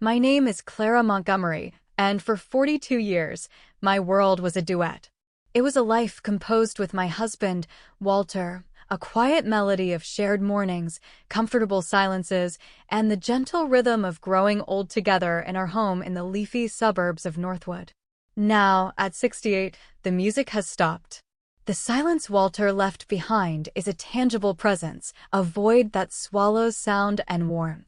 My name is Clara Montgomery, and for 42 years, my world was a duet. It was a life composed with my husband, Walter, a quiet melody of shared mornings, comfortable silences, and the gentle rhythm of growing old together in our home in the leafy suburbs of Northwood. Now, at 68, the music has stopped. The silence Walter left behind is a tangible presence, a void that swallows sound and warmth.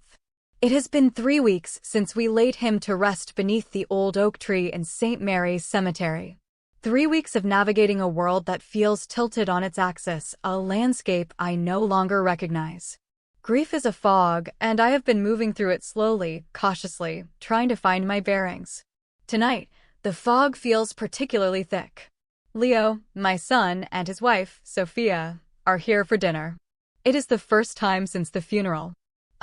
It has been 3 weeks since we laid him to rest beneath the old oak tree in St. Mary's Cemetery. 3 weeks of navigating a world that feels tilted on its axis, a landscape I no longer recognize. Grief is a fog, and I have been moving through it slowly, cautiously, trying to find my bearings. Tonight, the fog feels particularly thick. Leo, my son, and his wife, Sophia, are here for dinner. It is the first time since the funeral.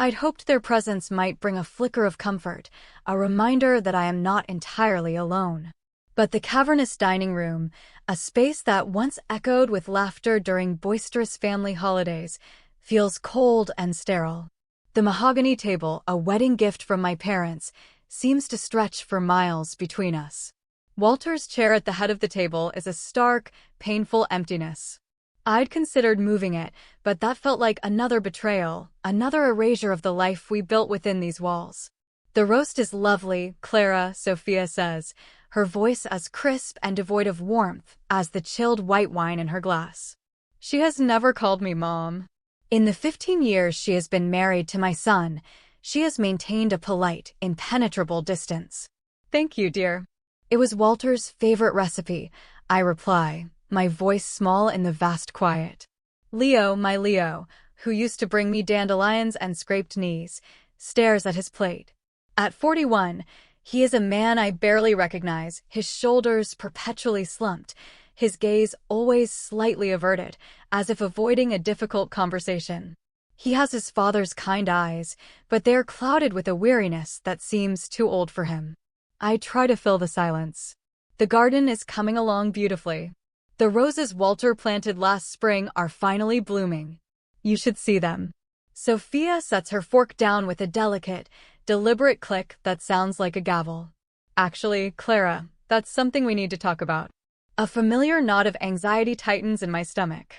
I'd hoped their presence might bring a flicker of comfort, a reminder that I am not entirely alone. But the cavernous dining room, a space that once echoed with laughter during boisterous family holidays, feels cold and sterile. The mahogany table, a wedding gift from my parents, seems to stretch for miles between us. Walter's chair at the head of the table is a stark, painful emptiness. I'd considered moving it, but that felt like another betrayal, another erasure of the life we built within these walls. The roast is lovely, Clara, Sophia says, her voice as crisp and devoid of warmth as the chilled white wine in her glass. She has never called me Mom. In the 15 years she has been married to my son, she has maintained a polite, impenetrable distance. Thank you, dear. It was Walter's favorite recipe, I reply, my voice small in the vast quiet. Leo, my Leo, who used to bring me dandelions and scraped knees, stares at his plate. At 41, he is a man I barely recognize, his shoulders perpetually slumped, his gaze always slightly averted, as if avoiding a difficult conversation. He has his father's kind eyes, but they are clouded with a weariness that seems too old for him. I try to fill the silence. The garden is coming along beautifully. The roses Walter planted last spring are finally blooming. You should see them. Sophia sets her fork down with a delicate, deliberate click that sounds like a gavel. Actually, Clara, that's something we need to talk about. A familiar knot of anxiety tightens in my stomach.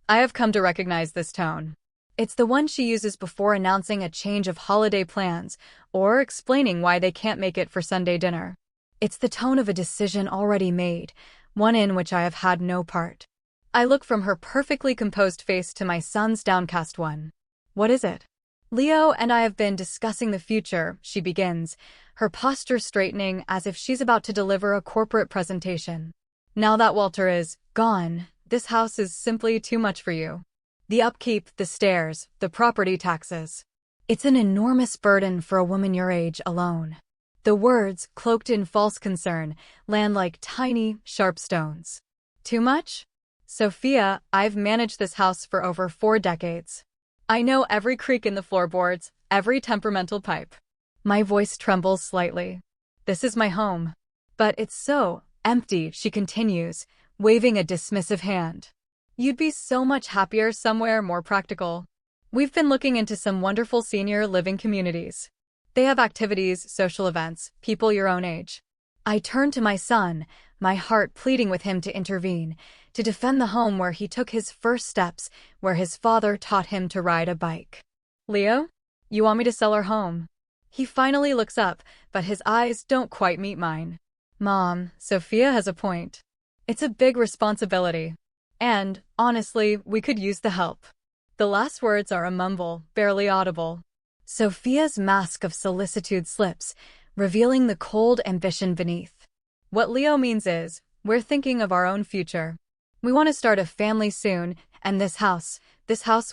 I have come to recognize this tone. It's the one she uses before announcing a change of holiday plans or explaining why they can't make it for Sunday dinner. It's the tone of a decision already made, one in which I have had no part. I look from her perfectly composed face to my son's downcast one. What is it? Leo and I have been discussing the future, she begins, her posture straightening as if she's about to deliver a corporate presentation. Now that Walter is gone, this house is simply too much for you. The upkeep, the stairs, the property taxes. It's an enormous burden for a woman your age alone. The words, cloaked in false concern, land like tiny, sharp stones. Too much? Sophia, I've managed this house for over 4 decades. I know every creak in the floorboards, every temperamental pipe. My voice trembles slightly. This is my home. But it's so empty, she continues, waving a dismissive hand. You'd be so much happier somewhere more practical. We've been looking into some wonderful senior living communities. They have activities, social events, people your own age. I turn to my son, my heart pleading with him to intervene, to defend the home where he took his first steps, where his father taught him to ride a bike. Leo, you want me to sell our home? He finally looks up, but his eyes don't quite meet mine. Mom, Sophia has a point. It's a big responsibility. And, honestly, we could use the help. The last words are a mumble, barely audible. Sophia's mask of solicitude slips, revealing the cold ambition beneath. What Leo means is, we're thinking of our own future. We want to start a family soon, and this house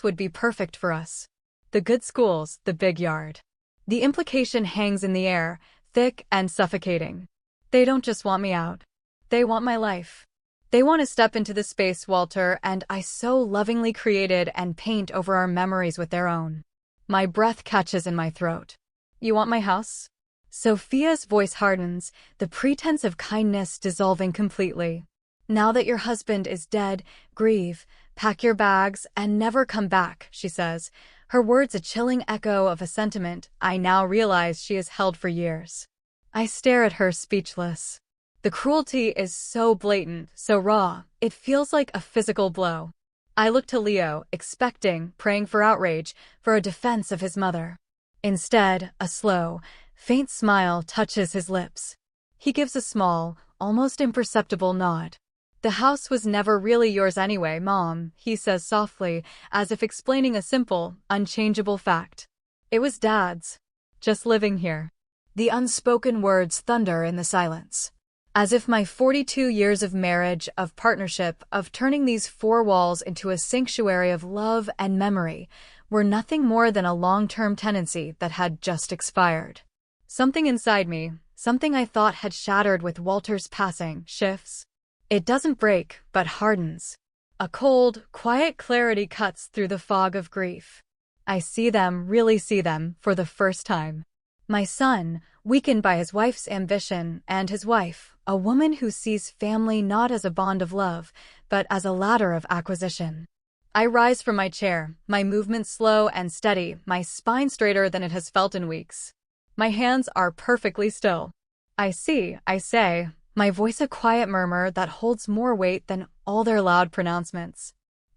would be perfect for us. The good schools, the big yard. The implication hangs in the air, thick and suffocating. They don't just want me out. They want my life. They want to step into the space Walter and I so lovingly created and paint over our memories with their own. My breath catches in my throat. You want my house? Sophia's voice hardens, the pretense of kindness dissolving completely. Now that your husband is dead, grieve, pack your bags, and never come back, she says, Her words a chilling echo of a sentiment I now realize she has held for years. I stare at her speechless. The cruelty is so blatant, so raw, it feels like a physical blow. I look to Leo, expecting, praying for outrage, for a defense of his mother. Instead, a slow, faint smile touches his lips. He gives a small, almost imperceptible nod. "The house was never really yours anyway, Mom," he says softly, as if explaining a simple, unchangeable fact. "It was Dad's. Just living here." The unspoken words thunder in the silence. As if my 42 years of marriage, of partnership, of turning these four walls into a sanctuary of love and memory, were nothing more than a long-term tenancy that had just expired. Something inside me, something I thought had shattered with Walter's passing, shifts. It doesn't break, but hardens. A cold, quiet clarity cuts through the fog of grief. I see them, really see them, for the first time. My son, weakened by his wife's ambition, and his wife, a woman who sees family not as a bond of love, but as a ladder of acquisition. I rise from my chair, my movement slow and steady, my spine straighter than it has felt in weeks. My hands are perfectly still. I see, I say, my voice a quiet murmur that holds more weight than all their loud pronouncements.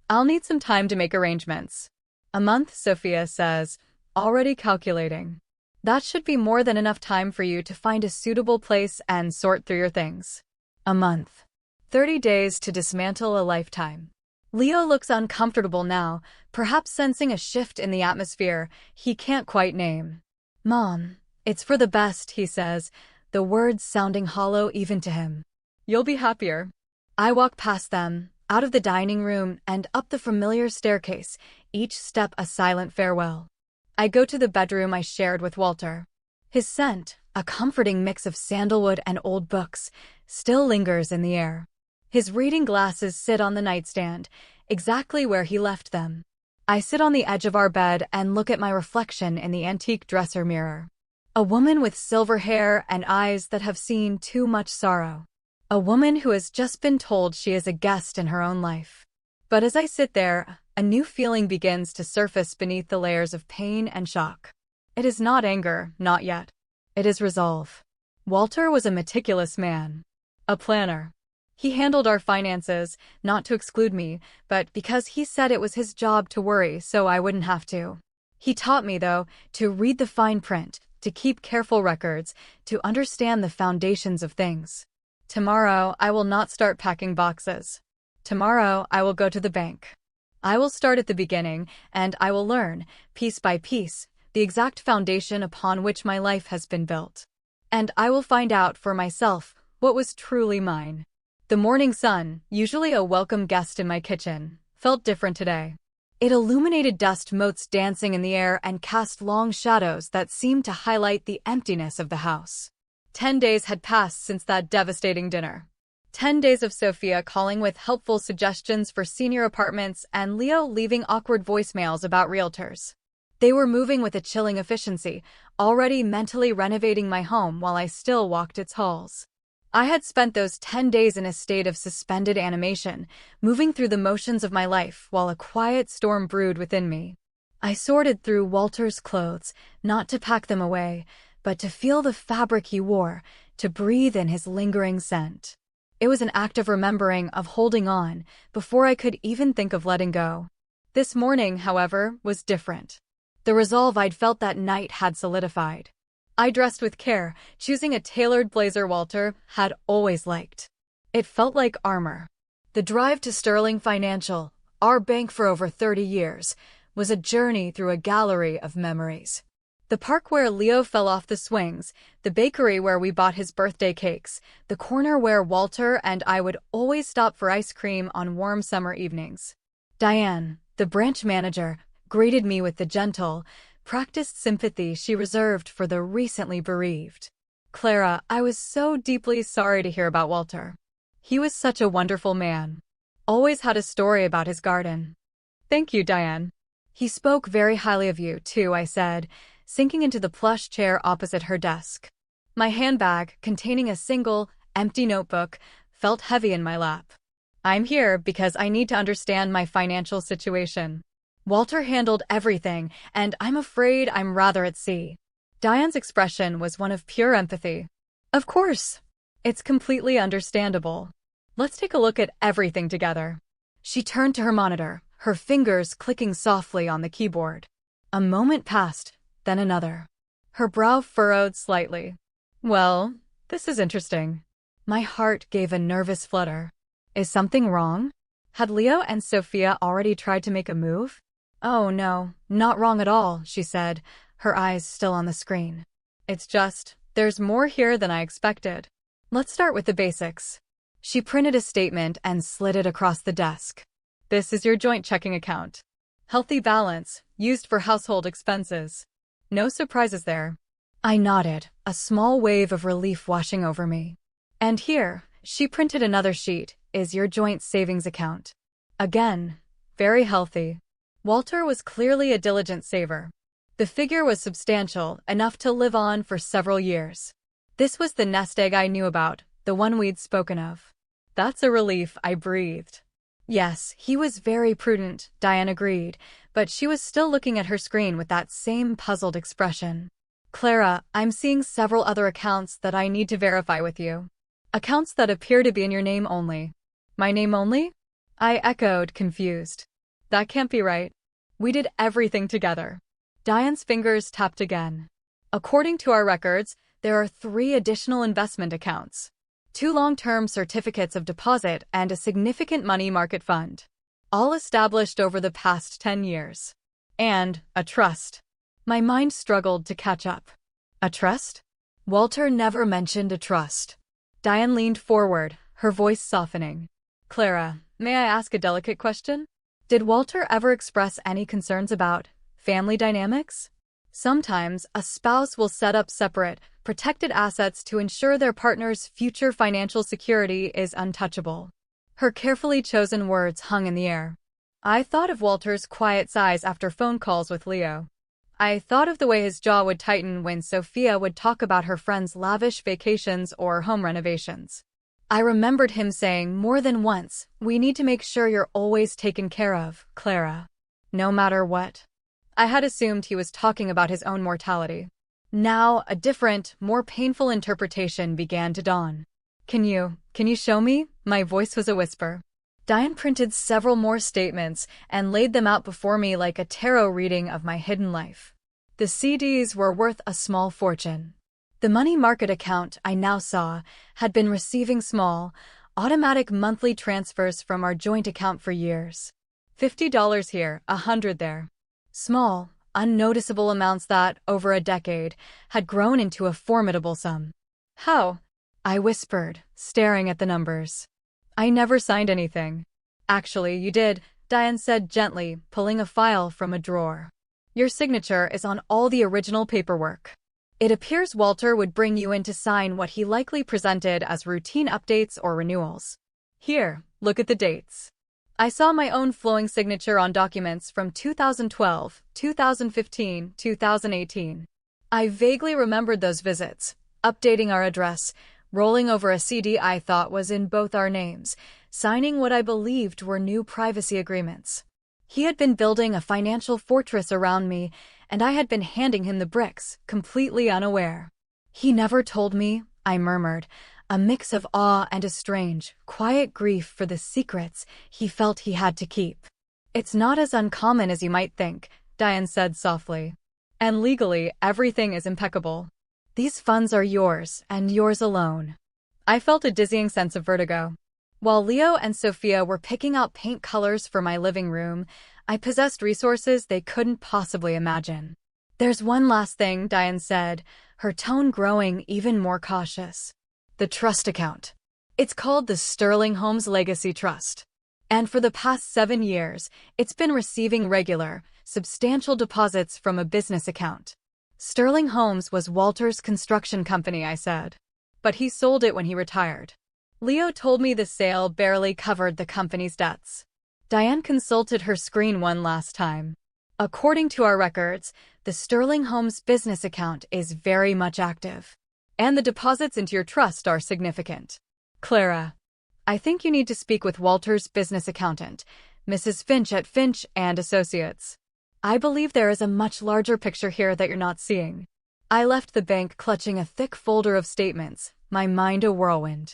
"I'll need some time to make arrangements." "A month," Sophia says, already calculating. "That should be more than enough time for you to find a suitable place and sort through your things." A month. 30 days to dismantle a lifetime. Leo looks uncomfortable now, perhaps sensing a shift in the atmosphere he can't quite name. "Mom, it's for the best," he says, the words sounding hollow even to him. "You'll be happier." I walk past them, out of the dining room and up the familiar staircase, each step a silent farewell. I go to the bedroom I shared with Walter. His scent, a comforting mix of sandalwood and old books, still lingers in the air. His reading glasses sit on the nightstand, exactly where he left them. I sit on the edge of our bed and look at my reflection in the antique dresser mirror. A woman with silver hair and eyes that have seen too much sorrow. A woman who has just been told she is a guest in her own life. But as I sit there, a new feeling begins to surface beneath the layers of pain and shock. It is not anger, not yet. It is resolve. Walter was a meticulous man. A planner. He handled our finances, not to exclude me, but because he said it was his job to worry so I wouldn't have to. He taught me, though, to read the fine print, to keep careful records, to understand the foundations of things. Tomorrow, I will not start packing boxes. Tomorrow, I will go to the bank. I will start at the beginning, and I will learn, piece by piece, the exact foundation upon which my life has been built. And I will find out for myself what was truly mine. The morning sun, usually a welcome guest in my kitchen, felt different today. It illuminated dust motes dancing in the air and cast long shadows that seemed to highlight the emptiness of the house. 10 days had passed since that devastating dinner. 10 days of Sophia calling with helpful suggestions for senior apartments and Leo leaving awkward voicemails about realtors. They were moving with a chilling efficiency, already mentally renovating my home while I still walked its halls. I had spent those 10 days in a state of suspended animation, moving through the motions of my life while a quiet storm brewed within me. I sorted through Walter's clothes, not to pack them away, but to feel the fabric he wore, to breathe in his lingering scent. It was an act of remembering, of holding on, before I could even think of letting go. This morning, however, was different. The resolve I'd felt that night had solidified. I dressed with care, choosing a tailored blazer Walter had always liked. It felt like armor. The drive to Sterling Financial, our bank for over 30 years, was a journey through a gallery of memories. The park where Leo fell off the swings, the bakery where we bought his birthday cakes, the corner where Walter and I would always stop for ice cream on warm summer evenings. Diane, the branch manager, greeted me with the gentle, practiced sympathy she reserved for the recently bereaved. "Clara, I was so deeply sorry to hear about Walter. He was such a wonderful man. Always had a story about his garden." "Thank you, Diane." "He spoke very highly of you, too," I said, sinking into the plush chair opposite her desk. My handbag, containing a single, empty notebook, felt heavy in my lap. "I'm here because I need to understand my financial situation." Walter handled everything, and I'm afraid I'm rather at sea. Diane's expression was one of pure empathy. Of course. It's completely understandable. Let's take a look at everything together. She turned to her monitor, her fingers clicking softly on the keyboard. A moment passed, then another. Her brow furrowed slightly. Well, this is interesting. My heart gave a nervous flutter. Is something wrong? Had Leo and Sophia already tried to make a move? Oh no, not wrong at all, she said, her eyes still on the screen. It's just, there's more here than I expected. Let's start with the basics. She printed a statement and slid it across the desk. This is your joint checking account. Healthy balance, used for household expenses. No surprises there. I nodded, a small wave of relief washing over me. And here, she printed another sheet, is your joint savings account. Again, very healthy. Walter was clearly a diligent saver. The figure was substantial, enough to live on for several years. This was the nest egg I knew about, the one we'd spoken of. That's a relief, I breathed. Yes, he was very prudent, Diane agreed, but she was still looking at her screen with that same puzzled expression. Clara, I'm seeing several other accounts that I need to verify with you. Accounts that appear to be in your name only. My name only? I echoed, confused. That can't be right. We did everything together. Diane's fingers tapped again. According to our records, there are 3 additional investment accounts. 2 long-term certificates of deposit and a significant money market fund. All established over the past 10 years. And a trust. My mind struggled to catch up. A trust? Walter never mentioned a trust. Diane leaned forward, her voice softening. Clara, may I ask a delicate question? Did Walter ever express any concerns about family dynamics? Sometimes, a spouse will set up separate, protected assets to ensure their partner's future financial security is untouchable. Her carefully chosen words hung in the air. I thought of Walter's quiet sighs after phone calls with Leo. I thought of the way his jaw would tighten when Sophia would talk about her friends' lavish vacations or home renovations. I remembered him saying more than once, we need to make sure you're always taken care of, Clara. No matter what. I had assumed he was talking about his own mortality. Now, a different, more painful interpretation began to dawn. Can you show me? My voice was a whisper. Diane printed several more statements and laid them out before me like a tarot reading of my hidden life. The CDs were worth a small fortune. The money market account, I now saw, had been receiving small, automatic monthly transfers from our joint account for years. $50 here, $100 there. Small, unnoticeable amounts that, over a decade, had grown into a formidable sum. How? I whispered, staring at the numbers. I never signed anything. Actually, you did, Diane said gently, pulling a file from a drawer. Your signature is on all the original paperwork. It appears Walter would bring you in to sign what he likely presented as routine updates or renewals. Here, look at the dates. I saw my own flowing signature on documents from 2012, 2015, 2018. I vaguely remembered those visits, updating our address, rolling over a CD I thought was in both our names, signing what I believed were new privacy agreements. He had been building a financial fortress around me, and I had been handing him the bricks, completely unaware. He never told me, I murmured, a mix of awe and a strange, quiet grief for the secrets he felt he had to keep. It's not as uncommon as you might think, Diane said softly. And legally, everything is impeccable. These funds are yours, and yours alone. I felt a dizzying sense of vertigo. While Leo and Sophia were picking out paint colors for my living room, I possessed resources they couldn't possibly imagine. There's one last thing, Diane said, her tone growing even more cautious. The trust account. It's called the Sterling Homes Legacy Trust. And for the past 7 years, it's been receiving regular, substantial deposits from a business account. Sterling Homes was Walter's construction company, I said. But he sold it when he retired. Leo told me the sale barely covered the company's debts. Diane consulted her screen one last time. According to our records, the Sterling Homes business account is very much active. And the deposits into your trust are significant. Clara, I think you need to speak with Walter's business accountant. Mrs. Finch at Finch and Associates. I believe there is a much larger picture here that you're not seeing. I left the bank clutching a thick folder of statements, my mind a whirlwind.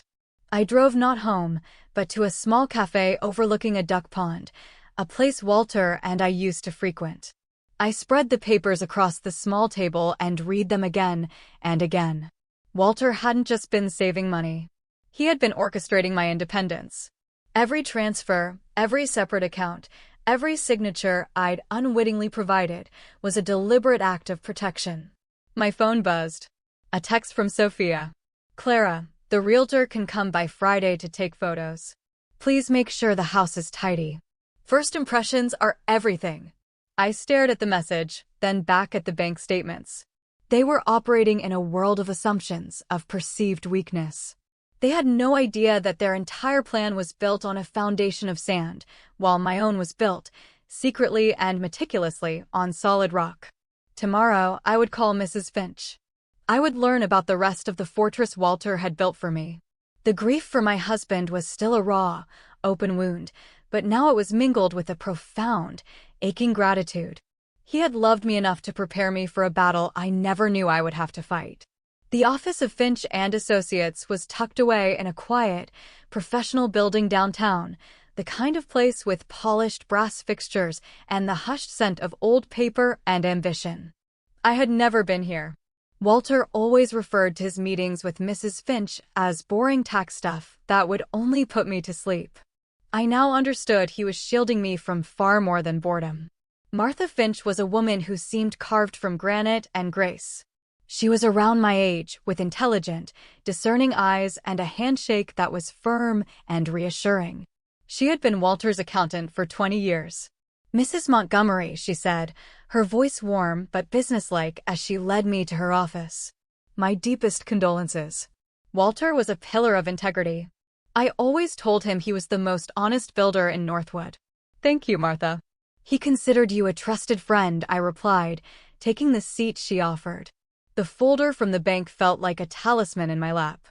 I drove not home, but to a small cafe overlooking a duck pond, a place Walter and I used to frequent. I spread the papers across the small table and read them again and again. Walter hadn't just been saving money. He had been orchestrating my independence. Every transfer, every separate account, every signature I'd unwittingly provided was a deliberate act of protection. My phone buzzed. A text from Sophia. Clara, the realtor can come by Friday to take photos. Please make sure the house is tidy. First impressions are everything. I stared at the message, then back at the bank statements. They were operating in a world of assumptions, of perceived weakness. They had no idea that their entire plan was built on a foundation of sand, while my own was built, secretly and meticulously, on solid rock. Tomorrow, I would call Mrs. Finch. I would learn about the rest of the fortress Walter had built for me. The grief for my husband was still a raw, open wound, but now it was mingled with a profound, aching gratitude. He had loved me enough to prepare me for a battle I never knew I would have to fight. The office of Finch and Associates was tucked away in a quiet, professional building downtown, the kind of place with polished brass fixtures and the hushed scent of old paper and ambition. I had never been here. Walter always referred to his meetings with Mrs. Finch as boring tax stuff that would only put me to sleep. I now understood he was shielding me from far more than boredom. Martha Finch was a woman who seemed carved from granite and grace. She was around my age, with intelligent, discerning eyes and a handshake that was firm and reassuring. She had been Walter's accountant for 20 years. Mrs. Montgomery, she said, her voice warm but businesslike as she led me to her office. My deepest condolences. Walter was a pillar of integrity. I always told him he was the most honest builder in Northwood. Thank you, Martha. He considered you a trusted friend, I replied, taking the seat she offered. The folder from the bank felt like a talisman in my lap.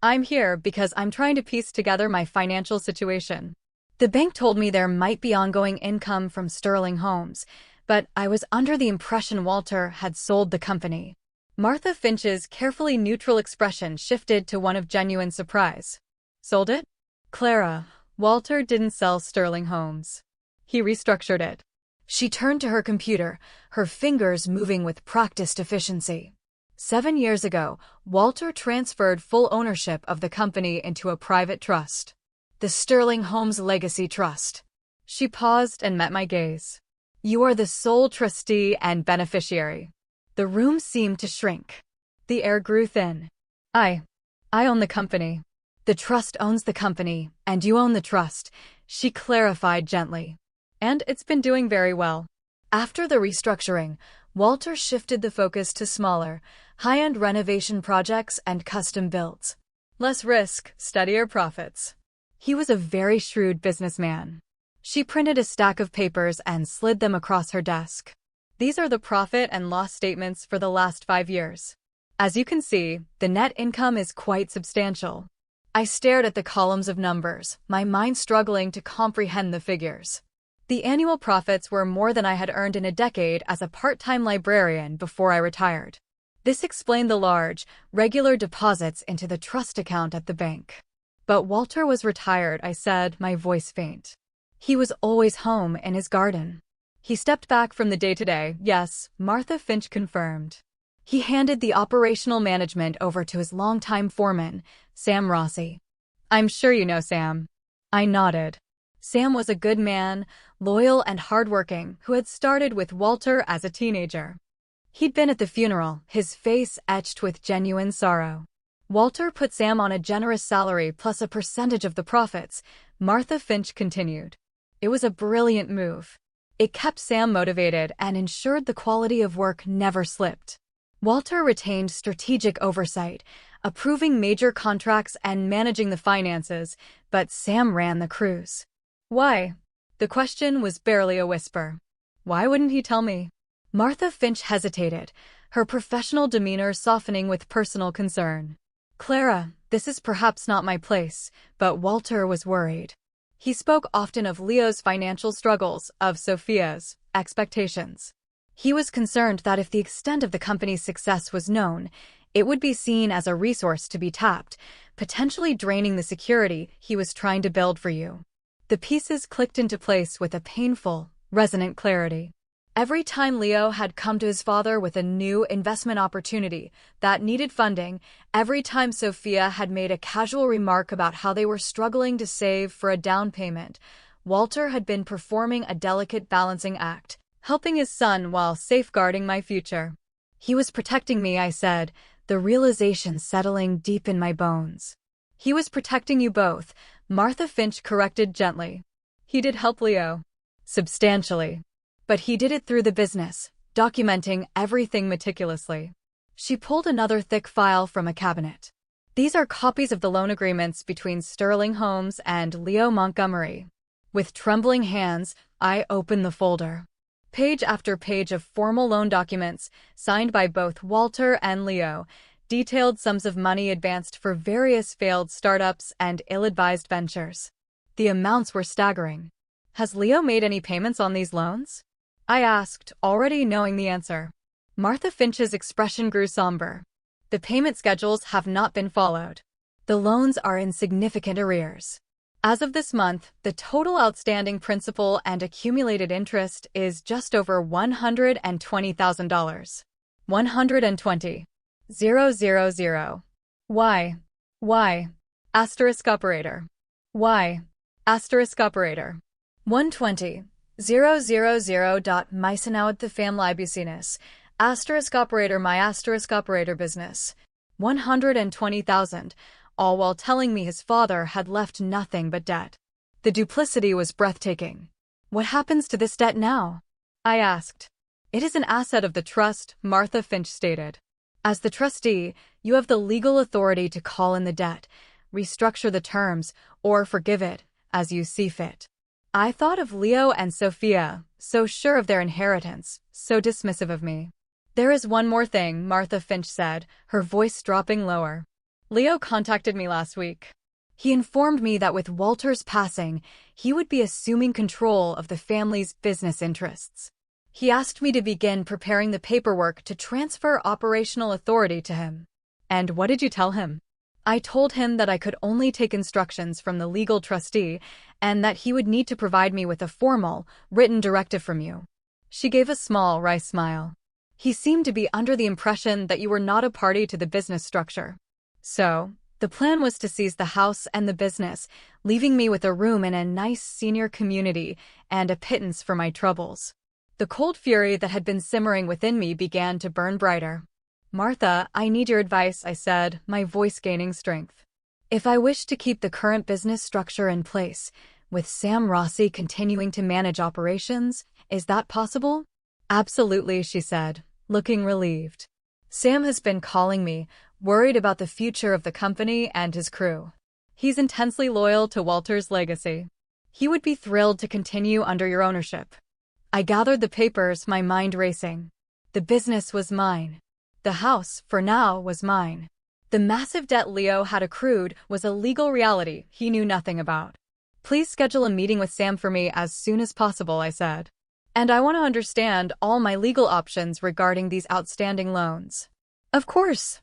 I'm here because I'm trying to piece together my financial situation. The bank told me there might be ongoing income from Sterling Homes, but I was under the impression Walter had sold the company. Martha Finch's carefully neutral expression shifted to one of genuine surprise. Sold it? Clara, Walter didn't sell Sterling Homes. He restructured it. She turned to her computer, her fingers moving with practiced efficiency. 7 years ago, Walter transferred full ownership of the company into a private trust. The Sterling Homes Legacy Trust. She paused and met my gaze. You are the sole trustee and beneficiary. The room seemed to shrink. The air grew thin. I own the company. The trust owns the company, and you own the trust, she clarified gently. And it's been doing very well. After the restructuring, Walter shifted the focus to smaller, high-end renovation projects and custom builds. Less risk, steadier profits. He was a very shrewd businessman. She printed a stack of papers and slid them across her desk. These are the profit and loss statements for the last 5 years. As you can see, the net income is quite substantial. I stared at the columns of numbers, my mind struggling to comprehend the figures. The annual profits were more than I had earned in a decade as a part-time librarian before I retired. This explained the large, regular deposits into the trust account at the bank. But Walter was retired, I said, my voice faint. He was always home in his garden. He stepped back from the day-to-day, yes, Martha Finch confirmed. He handed the operational management over to his longtime foreman, Sam Rossi. I'm sure you know Sam. I nodded. Sam was a good man, loyal and hardworking, who had started with Walter as a teenager. He'd been at the funeral, his face etched with genuine sorrow. Walter put Sam on a generous salary plus a percentage of the profits, Martha Finch continued. It was a brilliant move. It kept Sam motivated and ensured the quality of work never slipped. Walter retained strategic oversight, approving major contracts and managing the finances, but Sam ran the cruise. Why? The question was barely a whisper. Why wouldn't he tell me? Martha Finch hesitated, her professional demeanor softening with personal concern. Clara, this is perhaps not my place, but Walter was worried. He spoke often of Leo's financial struggles, of Sophia's expectations. He was concerned that if the extent of the company's success was known, it would be seen as a resource to be tapped, potentially draining the security he was trying to build for you. The pieces clicked into place with a painful, resonant clarity. Every time Leo had come to his father with a new investment opportunity that needed funding, every time Sophia had made a casual remark about how they were struggling to save for a down payment, Walter had been performing a delicate balancing act, helping his son while safeguarding my future. He was protecting me, I said, the realization settling deep in my bones. He was protecting you both, Martha Finch corrected gently. He did help Leo. Substantially. But he did it through the business, documenting everything meticulously. She pulled another thick file from a cabinet. These are copies of the loan agreements between Sterling Homes and Leo Montgomery. With trembling hands, I opened the folder. Page after page of formal loan documents, signed by both Walter and Leo, detailed sums of money advanced for various failed startups and ill-advised ventures. The amounts were staggering. Has Leo made any payments on these loans? I asked, already knowing the answer. Martha Finch's expression grew somber. The payment schedules have not been followed. The loans are in significant arrears. As of this month, the total outstanding principal and accumulated interest is just over $120,000. 120,000. Why? Why? Asterisk operator. Why? Asterisk operator. 120,000. Meisenauad the family business. Asterisk operator my asterisk operator business. 120,000. All while telling me his father had left nothing but debt. The duplicity was breathtaking. What happens to this debt now? I asked. It is an asset of the trust, Martha Finch stated. As the trustee, you have the legal authority to call in the debt, restructure the terms, or forgive it, as you see fit. I thought of Leo and Sophia, so sure of their inheritance, so dismissive of me. There is one more thing, Martha Finch said, her voice dropping lower. Leo contacted me last week. He informed me that with Walter's passing, he would be assuming control of the family's business interests. He asked me to begin preparing the paperwork to transfer operational authority to him. And what did you tell him? I told him that I could only take instructions from the legal trustee and that he would need to provide me with a formal, written directive from you. She gave a small, wry smile. He seemed to be under the impression that you were not a party to the business structure. So, the plan was to seize the house and the business, leaving me with a room in a nice senior community and a pittance for my troubles. The cold fury that had been simmering within me began to burn brighter. Martha, I need your advice, I said, my voice gaining strength. If I wish to keep the current business structure in place, with Sam Rossi continuing to manage operations, is that possible? Absolutely, she said, looking relieved. Sam has been calling me, worried about the future of the company and his crew. He's intensely loyal to Walter's legacy. He would be thrilled to continue under your ownership. I gathered the papers, my mind racing. The business was mine. The house, for now, was mine. The massive debt Leo had accrued was a legal reality he knew nothing about. Please schedule a meeting with Sam for me as soon as possible, I said. And I want to understand all my legal options regarding these outstanding loans. Of course.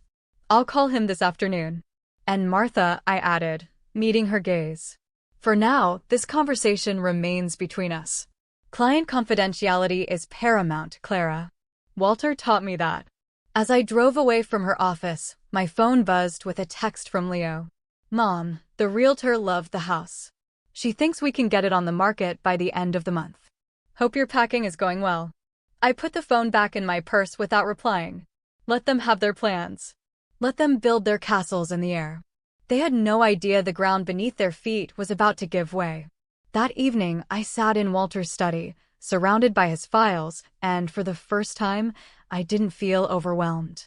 I'll call him this afternoon. And Martha, I added, meeting her gaze. For now, this conversation remains between us. Client confidentiality is paramount, Clara. Walter taught me that. As I drove away from her office, my phone buzzed with a text from Leo. Mom, the realtor loved the house. She thinks we can get it on the market by the end of the month. Hope your packing is going well. I put the phone back in my purse without replying. Let them have their plans. Let them build their castles in the air. They had no idea the ground beneath their feet was about to give way. That evening, I sat in Walter's study, surrounded by his files, and for the first time, I didn't feel overwhelmed.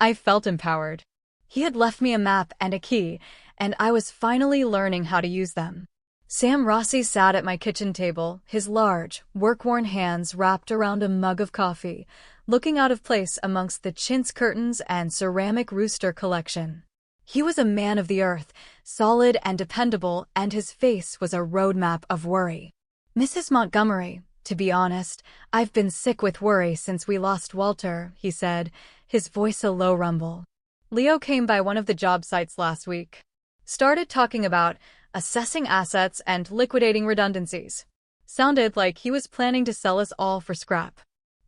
I felt empowered. He had left me a map and a key, and I was finally learning how to use them. Sam Rossi sat at my kitchen table, his large, work-worn hands wrapped around a mug of coffee, looking out of place amongst the chintz curtains and ceramic rooster collection. He was a man of the earth, solid and dependable, and his face was a roadmap of worry. Mrs. Montgomery, to be honest, I've been sick with worry since we lost Walter, he said, his voice a low rumble. Leo came by one of the job sites last week. Started talking about assessing assets and liquidating redundancies. Sounded like he was planning to sell us all for scrap.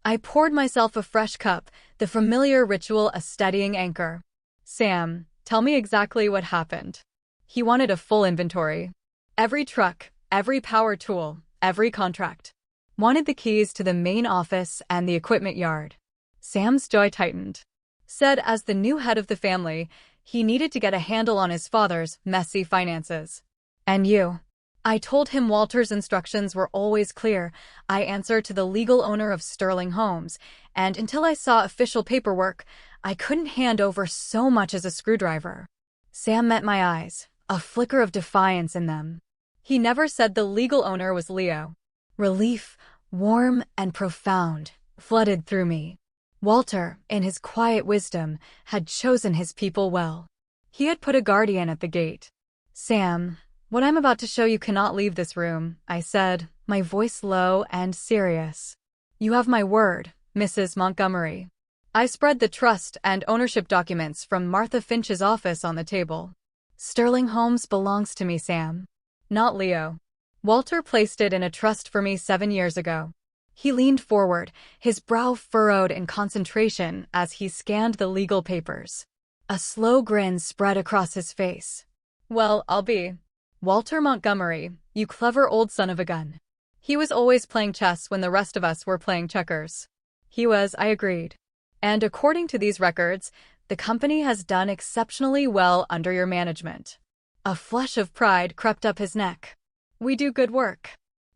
I poured myself a fresh cup, the familiar ritual a steadying anchor. Sam, tell me exactly what happened. He wanted a full inventory. Every truck, every power tool, every contract. Wanted the keys to the main office and the equipment yard. Sam's jaw tightened. Said as the new head of the family, he needed to get a handle on his father's messy finances. And you? I told him Walter's instructions were always clear. I answer to the legal owner of Sterling Homes, and until I saw official paperwork, I couldn't hand over so much as a screwdriver. Sam met my eyes, a flicker of defiance in them. He never said the legal owner was Leo. Relief, warm and profound, flooded through me. Walter, in his quiet wisdom, had chosen his people well. He had put a guardian at the gate. Sam, what I'm about to show you cannot leave this room, I said, my voice low and serious. You have my word, Mrs. Montgomery. I spread the trust and ownership documents from Martha Finch's office on the table. Sterling Homes belongs to me, Sam. Not Leo. Walter placed it in a trust for me 7 years ago. He leaned forward, his brow furrowed in concentration as he scanned the legal papers. A slow grin spread across his face. Well, I'll be. Walter Montgomery, you clever old son of a gun. He was always playing chess when the rest of us were playing checkers. He was, I agreed. And according to these records, the company has done exceptionally well under your management. A flush of pride crept up his neck. We do good work.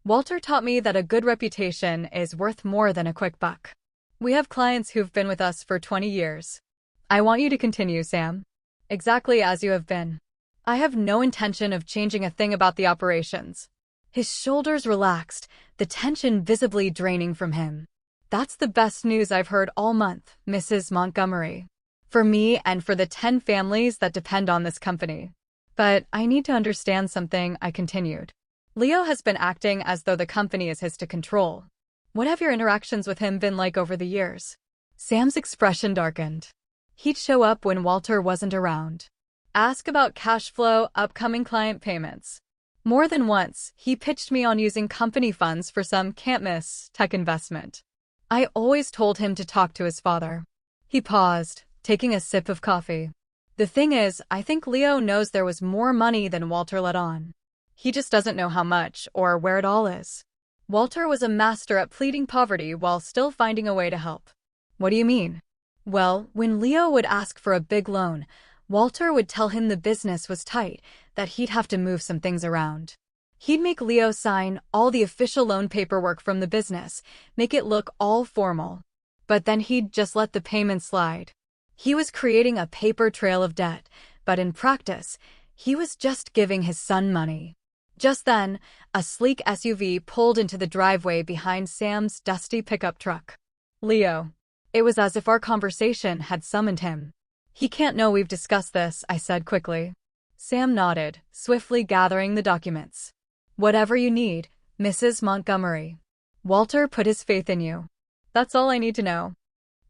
Walter taught me that a good reputation is worth more than a quick buck. We have clients who've been with us for 20 years. I want you to continue, Sam. Exactly as you have been. I have no intention of changing a thing about the operations. His shoulders relaxed, the tension visibly draining from him. That's the best news I've heard all month, Mrs. Montgomery. For me and for the 10 families that depend on this company. But I need to understand something, I continued. Leo has been acting as though the company is his to control. What have your interactions with him been like over the years? Sam's expression darkened. He'd show up when Walter wasn't around. Ask about cash flow, upcoming client payments. More than once, he pitched me on using company funds for some can't-miss tech investment. I always told him to talk to his father. He paused, taking a sip of coffee. The thing is, I think Leo knows there was more money than Walter let on. He just doesn't know how much or where it all is. Walter was a master at pleading poverty while still finding a way to help. What do you mean? Well, when Leo would ask for a big loan, Walter would tell him the business was tight, that he'd have to move some things around. He'd make Leo sign all the official loan paperwork from the business, make it look all formal. But then he'd just let the payments slide. He was creating a paper trail of debt, but in practice, he was just giving his son money. Just then, a sleek SUV pulled into the driveway behind Sam's dusty pickup truck. Leo. It was as if our conversation had summoned him. He can't know we've discussed this, I said quickly. Sam nodded, swiftly gathering the documents. Whatever you need, Mrs. Montgomery. Walter put his faith in you. That's all I need to know.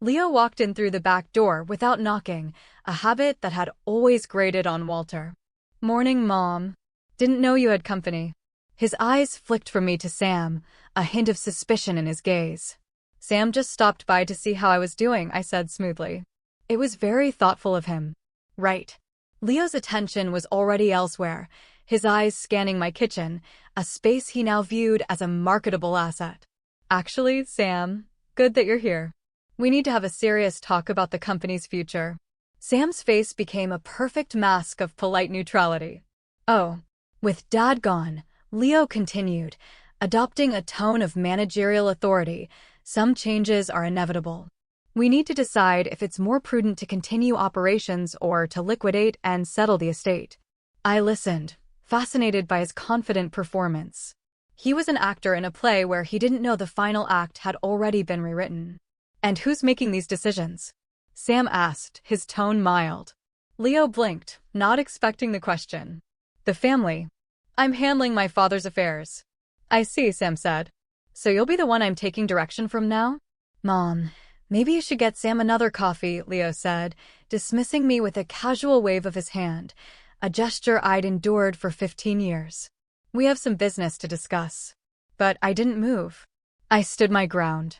Leo walked in through the back door without knocking, a habit that had always grated on Walter. Morning, Mom. Didn't know you had company. His eyes flicked from me to Sam, a hint of suspicion in his gaze. Sam just stopped by to see how I was doing, I said smoothly. It was very thoughtful of him. Right. Leo's attention was already elsewhere, his eyes scanning my kitchen, a space he now viewed as a marketable asset. Actually, Sam, good that you're here. We need to have a serious talk about the company's future. Sam's face became a perfect mask of polite neutrality. Oh. With Dad gone, Leo continued, adopting a tone of managerial authority. Some changes are inevitable. We need to decide if it's more prudent to continue operations or to liquidate and settle the estate. I listened, fascinated by his confident performance. He was an actor in a play where he didn't know the final act had already been rewritten. And who's making these decisions? Sam asked, his tone mild. Leo blinked, not expecting the question. The family. I'm handling my father's affairs. I see, Sam said. So you'll be the one I'm taking direction from now? Mom, maybe you should get Sam another coffee, Leo said, dismissing me with a casual wave of his hand, a gesture I'd endured for 15 years. We have some business to discuss. But I didn't move. I stood my ground.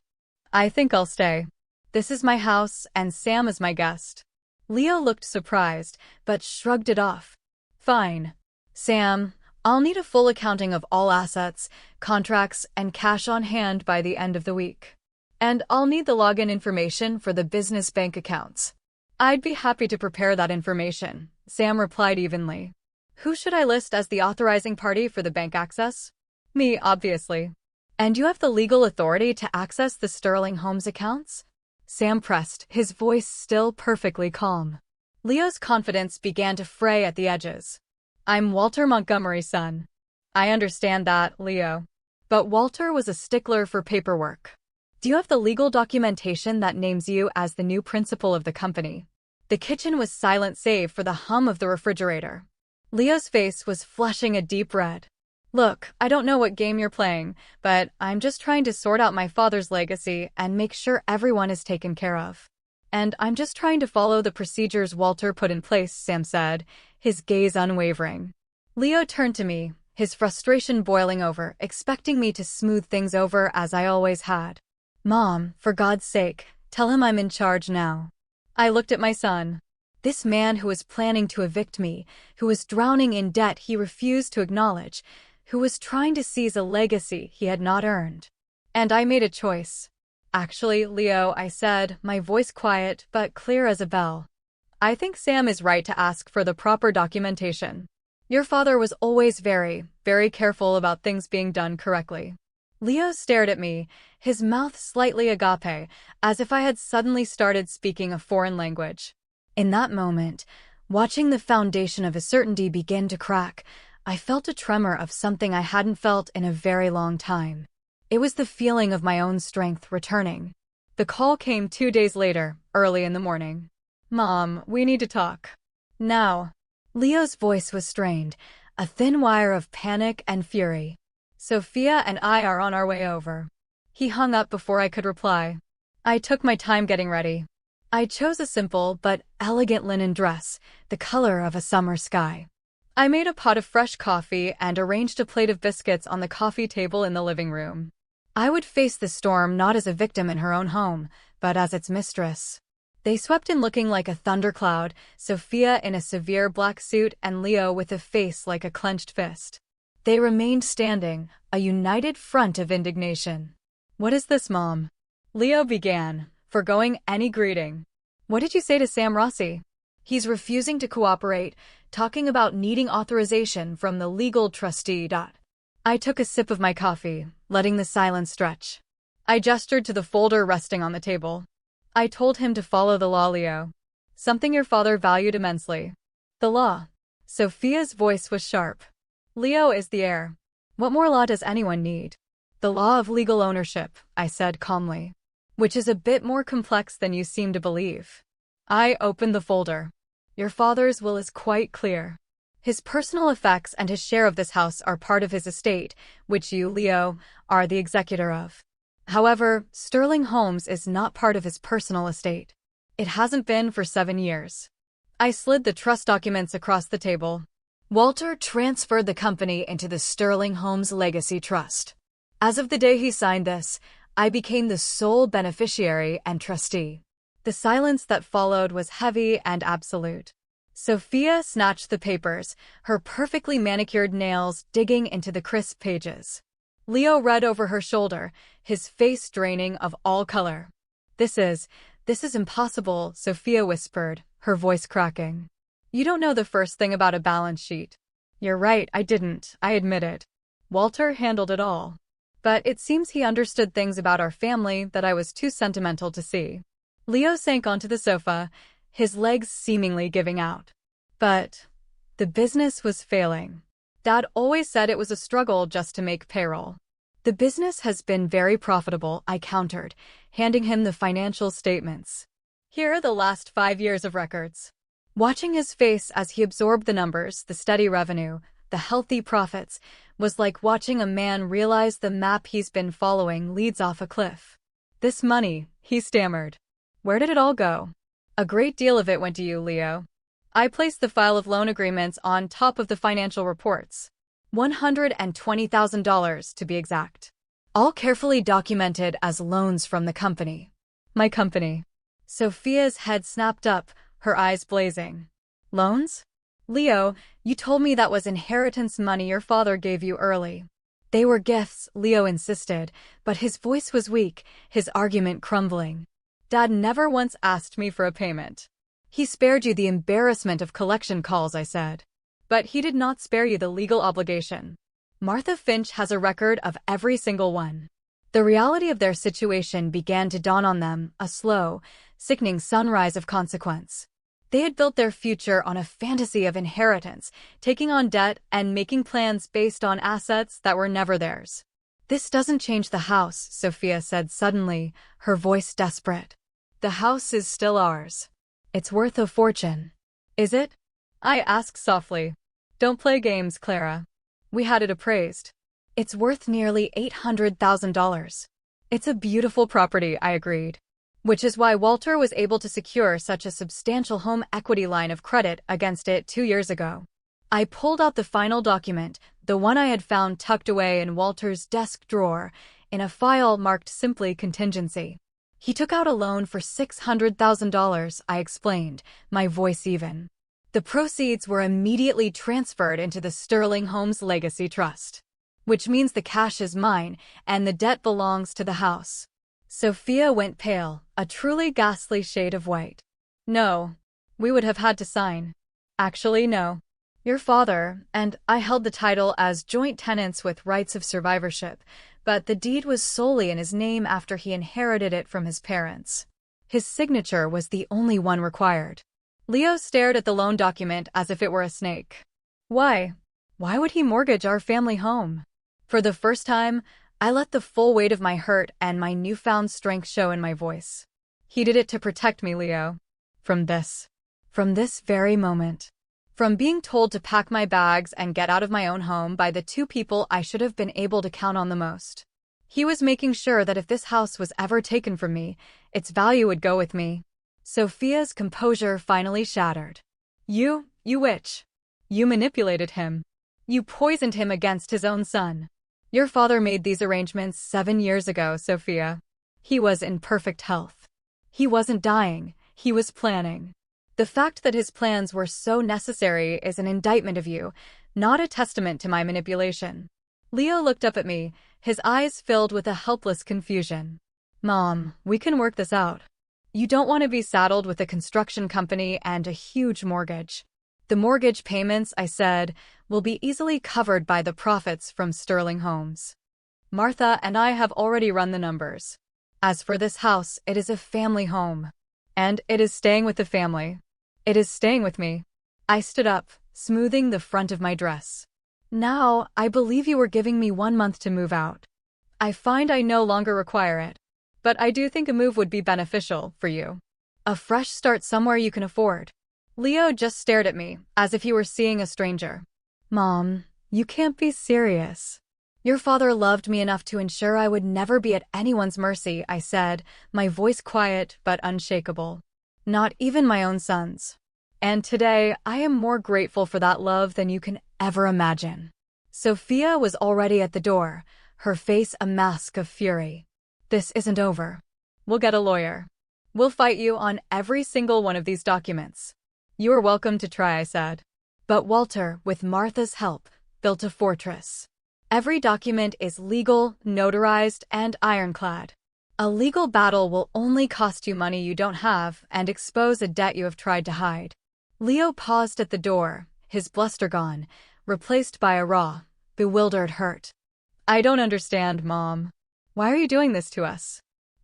I think I'll stay. This is my house, and Sam is my guest. Leo looked surprised, but shrugged it off. Fine. Sam, I'll need a full accounting of all assets, contracts, and cash on hand by the end of the week. And I'll need the login information for the business bank accounts. I'd be happy to prepare that information, Sam replied evenly. Who should I list as the authorizing party for the bank access? Me, obviously. And you have the legal authority to access the Sterling Homes accounts? Sam pressed, his voice still perfectly calm. Leo's confidence began to fray at the edges. I'm Walter Montgomery's son. I understand that, Leo. But Walter was a stickler for paperwork. Do you have the legal documentation that names you as the new principal of the company? The kitchen was silent save for the hum of the refrigerator. Leo's face was flushing a deep red. Look, I don't know what game you're playing, but I'm just trying to sort out my father's legacy and make sure everyone is taken care of. And I'm just trying to follow the procedures Walter put in place, Sam said, his gaze unwavering. Leo turned to me, his frustration boiling over, expecting me to smooth things over as I always had. Mom, for God's sake, tell him I'm in charge now. I looked at my son. This man who was planning to evict me, who was drowning in debt he refused to acknowledge, who was trying to seize a legacy he had not earned. And I made a choice. Actually, Leo, I said, my voice quiet but clear as a bell. I think Sam is right to ask for the proper documentation. Your father was always very, very careful about things being done correctly. Leo stared at me, his mouth slightly agape, as if I had suddenly started speaking a foreign language. In that moment, watching the foundation of his certainty begin to crack, I felt a tremor of something I hadn't felt in a very long time. It was the feeling of my own strength returning. The call came 2 days later, early in the morning. Mom, we need to talk. Now. Leo's voice was strained, a thin wire of panic and fury. Sophia and I are on our way over. He hung up before I could reply. I took my time getting ready. I chose a simple but elegant linen dress, the color of a summer sky. I made a pot of fresh coffee and arranged a plate of biscuits on the coffee table in the living room. I would face the storm not as a victim in her own home, but as its mistress. They swept in looking like a thundercloud, Sophia in a severe black suit and Leo with a face like a clenched fist. They remained standing, a united front of indignation. What is this, Mom? Leo began, forgoing any greeting. What did you say to Sam Rossi? He's refusing to cooperate, talking about needing authorization from the legal trustee. I took a sip of my coffee, letting the silence stretch. I gestured to the folder resting on the table. I told him to follow the law, Leo. Something your father valued immensely. The law. Sophia's voice was sharp. Leo is the heir. What more law does anyone need? The law of legal ownership, I said calmly. Which is a bit more complex than you seem to believe. I opened the folder. Your father's will is quite clear. His personal effects and his share of this house are part of his estate, which you, Leo, are the executor of. However, Sterling Homes is not part of his personal estate. It hasn't been for 7 years. I slid the trust documents across the table. Walter transferred the company into the Sterling Homes Legacy Trust. As of the day he signed this, I became the sole beneficiary and trustee. The silence that followed was heavy and absolute. Sophia snatched the papers, her perfectly manicured nails digging into the crisp pages. Leo read over her shoulder, his face draining of all color. This is impossible, Sophia whispered, her voice cracking. You don't know the first thing about a balance sheet. You're right, I didn't, I admit it. Walter handled it all. But it seems he understood things about our family that I was too sentimental to see. Leo sank onto the sofa, his legs seemingly giving out. But the business was failing. Dad always said it was a struggle just to make payroll. The business has been very profitable, I countered, handing him the financial statements. Here are the last 5 years of records. Watching his face as he absorbed the numbers, the steady revenue, the healthy profits, was like watching a man realize the map he's been following leads off a cliff. "This money," he stammered. "Where did it all go?" "A great deal of it went to you, Leo. I placed the file of loan agreements on top of the financial reports. $120,000 to be exact. All carefully documented as loans from the company." "My company." Sophia's head snapped up, her eyes blazing. "Loans? Leo, you told me that was inheritance money your father gave you early." "They were gifts," Leo insisted, but his voice was weak, his argument crumbling. "Dad never once asked me for a payment. He spared you the embarrassment of collection calls," I said. "But he did not spare you the legal obligation. Martha Finch has a record of every single one." The reality of their situation began to dawn on them, a slow, sickening sunrise of consequence. They had built their future on a fantasy of inheritance, taking on debt and making plans based on assets that were never theirs. "This doesn't change the house," Sophia said suddenly, her voice desperate. "The house is still ours. It's worth a fortune." "Is it?" I asked softly. "Don't play games, Clara. We had it appraised." "It's worth nearly $800,000. It's a beautiful property," I agreed. "Which is why Walter was able to secure such a substantial home equity line of credit against it 2 years ago." I pulled out the final document, the one I had found tucked away in Walter's desk drawer, in a file marked simply contingency. "He took out a loan for $600,000, I explained, my voice even. "The proceeds were immediately transferred into the Sterling Homes Legacy Trust. Which means the cash is mine, and the debt belongs to the house." Sophia went pale, a truly ghastly shade of white. "No. We would have had to sign." "Actually, no. Your father and I held the title as joint tenants with rights of survivorship, but the deed was solely in his name after he inherited it from his parents. His signature was the only one required." Leo stared at the loan document as if it were a snake. "Why? Why would he mortgage our family home?" For the first time, I let the full weight of my hurt and my newfound strength show in my voice. "He did it to protect me, Leo. From this. From this very moment. From being told to pack my bags and get out of my own home by the 2 people I should have been able to count on the most. He was making sure that if this house was ever taken from me, its value would go with me." Sophia's composure finally shattered. You witch. You manipulated him. You poisoned him against his own son. Your father made these arrangements 7 years ago, Sophia. He was in perfect health. He wasn't dying, he was planning. The fact that his plans were so necessary is an indictment of you, not a testament to my manipulation." Leo looked up at me, his eyes filled with a helpless confusion. "Mom, we can work this out. You don't want to be saddled with a construction company and a huge mortgage. The mortgage payments," I said, "will be easily covered by the profits from Sterling Homes. Martha and I have already run the numbers. As for this house, it is a family home. And it is staying with the family. It is staying with me." I stood up, smoothing the front of my dress. "Now, I believe you were giving me 1 month to move out. I find I no longer require it. But I do think a move would be beneficial for you. A fresh start somewhere you can afford." Leo just stared at me, as if he were seeing a stranger. "Mom, you can't be serious." "Your father loved me enough to ensure I would never be at anyone's mercy," I said, my voice quiet but unshakable. "Not even my own son's. And today, I am more grateful for that love than you can ever imagine." Sophia was already at the door, her face a mask of fury. "This isn't over. We'll get a lawyer. We'll fight you on every single one of these documents." "You are welcome to try," I said. But Walter, with Martha's help, built a fortress. Every document is legal, notarized, and ironclad. A legal battle will only cost you money you don't have and expose a debt you have tried to hide. Leo paused at the door, his bluster gone, replaced by a raw, bewildered hurt. "I don't understand, Mom. Why are you doing this to us?"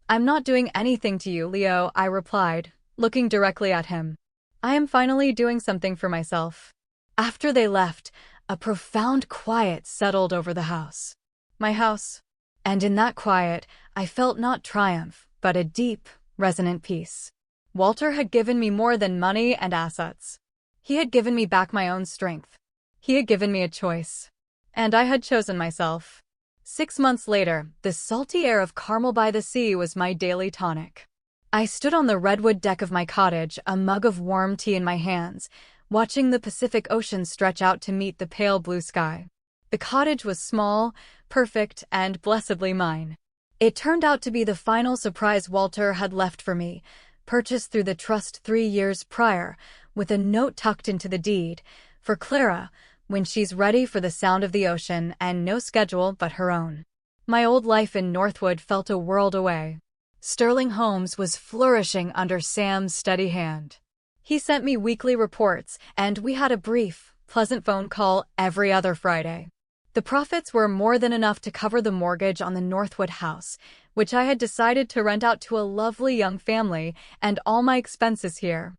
"I'm not doing anything to you, Leo," I replied, looking directly at him. "I am finally doing something for myself." After they left, a profound quiet settled over the house. My house. And in that quiet, I felt not triumph, but a deep, resonant peace. Walter had given me more than money and assets. He had given me back my own strength. He had given me a choice. And I had chosen myself. 6 months later, the salty air of Carmel by the sea was my daily tonic. I stood on the redwood deck of my cottage, a mug of warm tea in my hands, watching the Pacific Ocean stretch out to meet the pale blue sky. The cottage was small, perfect, and blessedly mine. It turned out to be the final surprise Walter had left for me, purchased through the trust 3 years prior, with a note tucked into the deed, for Clara, when she's ready for the sound of the ocean and no schedule but her own. My old life in Northwood felt a world away. Sterling Homes was flourishing under Sam's steady hand. He sent me weekly reports, and we had a brief, pleasant phone call every other Friday. The profits were more than enough to cover the mortgage on the Northwood house, which I had decided to rent out to a lovely young family, and all my expenses here.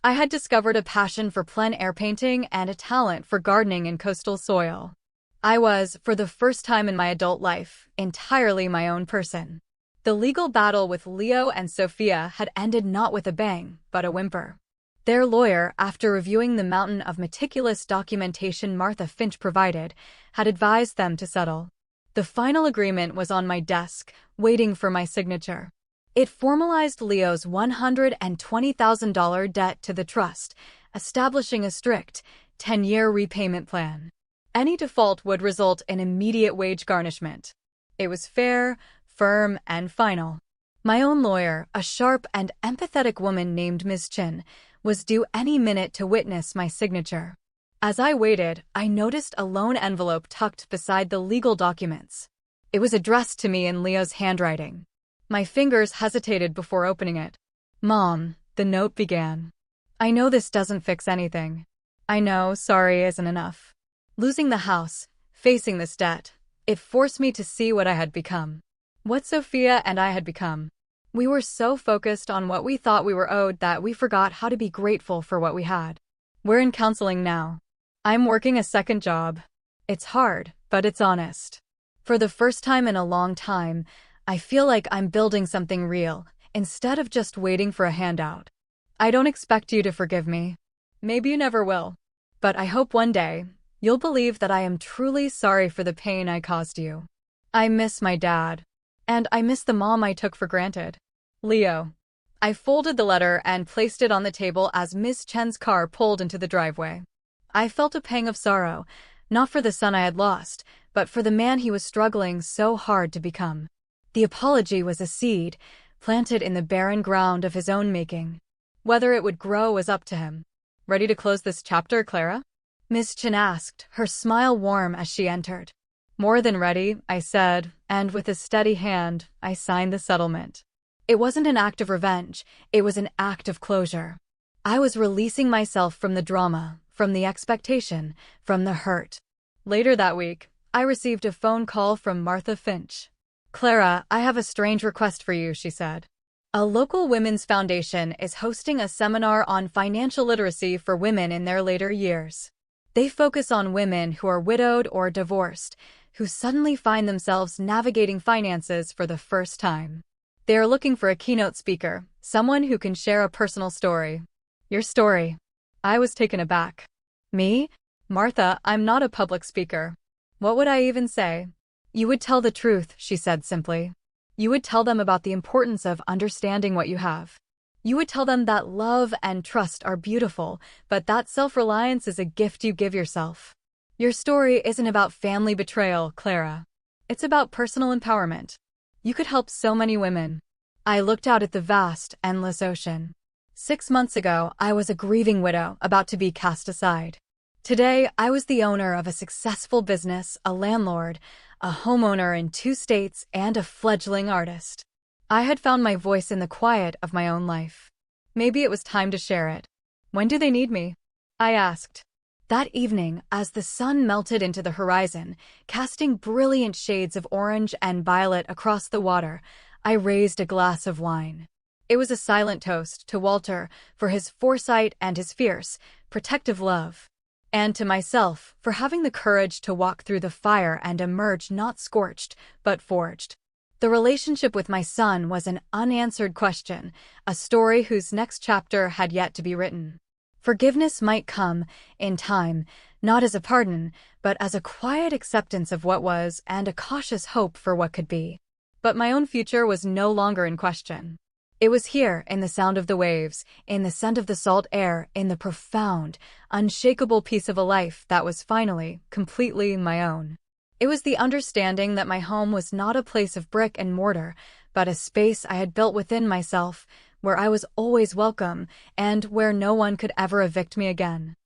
I had discovered a passion for plein air painting and a talent for gardening in coastal soil. I was, for the first time in my adult life, entirely my own person. The legal battle with Leo and Sophia had ended not with a bang, but a whimper. Their lawyer, after reviewing the mountain of meticulous documentation Martha Finch provided, had advised them to settle. The final agreement was on my desk, waiting for my signature. It formalized Leo's $120,000 debt to the trust, establishing a strict, 10-year repayment plan. Any default would result in immediate wage garnishment. It was fair, firm, and final. My own lawyer, a sharp and empathetic woman named Ms. Chin, was due any minute to witness my signature. As I waited, I noticed a loan envelope tucked beside the legal documents. It was addressed to me in Leo's handwriting. My fingers hesitated before opening it. "Mom," the note began. "I know this doesn't fix anything. I know sorry isn't enough. Losing the house, facing this debt, it forced me to see what I had become. What Sophia and I had become. We were so focused on what we thought we were owed that we forgot how to be grateful for what we had. We're in counseling now. I'm working a second job. It's hard, but it's honest. For the first time in a long time, I feel like I'm building something real, instead of just waiting for a handout. I don't expect you to forgive me. Maybe you never will. But I hope one day, you'll believe that I am truly sorry for the pain I caused you. I miss my dad. And I miss the mom I took for granted. Leo." I folded the letter and placed it on the table as Ms. Chen's car pulled into the driveway. I felt a pang of sorrow, not for the son I had lost, but for the man he was struggling so hard to become. The apology was a seed, planted in the barren ground of his own making. Whether it would grow was up to him. "Ready to close this chapter, Clara?" Ms. Chen asked, her smile warm as she entered. "More than ready," I said, and with a steady hand, I signed the settlement. It wasn't an act of revenge, it was an act of closure. I was releasing myself from the drama, from the expectation, from the hurt. Later that week, I received a phone call from Martha Finch. "Clara, I have a strange request for you," she said. "A local women's foundation is hosting a seminar on financial literacy for women in their later years. They focus on women who are widowed or divorced, who suddenly find themselves navigating finances for the first time. They are looking for a keynote speaker, someone who can share a personal story." "Your story." I was taken aback. "Me? Martha, I'm not a public speaker. What would I even say?" "You would tell the truth," she said simply. "You would tell them about the importance of understanding what you have. You would tell them that love and trust are beautiful, but that self-reliance is a gift you give yourself. Your story isn't about family betrayal, Clara. It's about personal empowerment. You could help so many women." I looked out at the vast, endless ocean. 6 months ago, I was a grieving widow about to be cast aside. Today, I was the owner of a successful business, a landlord, a homeowner in 2 states, and a fledgling artist. I had found my voice in the quiet of my own life. Maybe it was time to share it. "When do they need me?" I asked. That evening, as the sun melted into the horizon, casting brilliant shades of orange and violet across the water, I raised a glass of wine. It was a silent toast to Walter for his foresight and his fierce, protective love, and to myself for having the courage to walk through the fire and emerge not scorched, but forged. The relationship with my son was an unanswered question, a story whose next chapter had yet to be written. Forgiveness might come, in time, not as a pardon, but as a quiet acceptance of what was and a cautious hope for what could be. But my own future was no longer in question. It was here, in the sound of the waves, in the scent of the salt air, in the profound, unshakable peace of a life that was finally, completely my own. It was the understanding that my home was not a place of brick and mortar, but a space I had built within myself, where I was always welcome, and where no one could ever evict me again.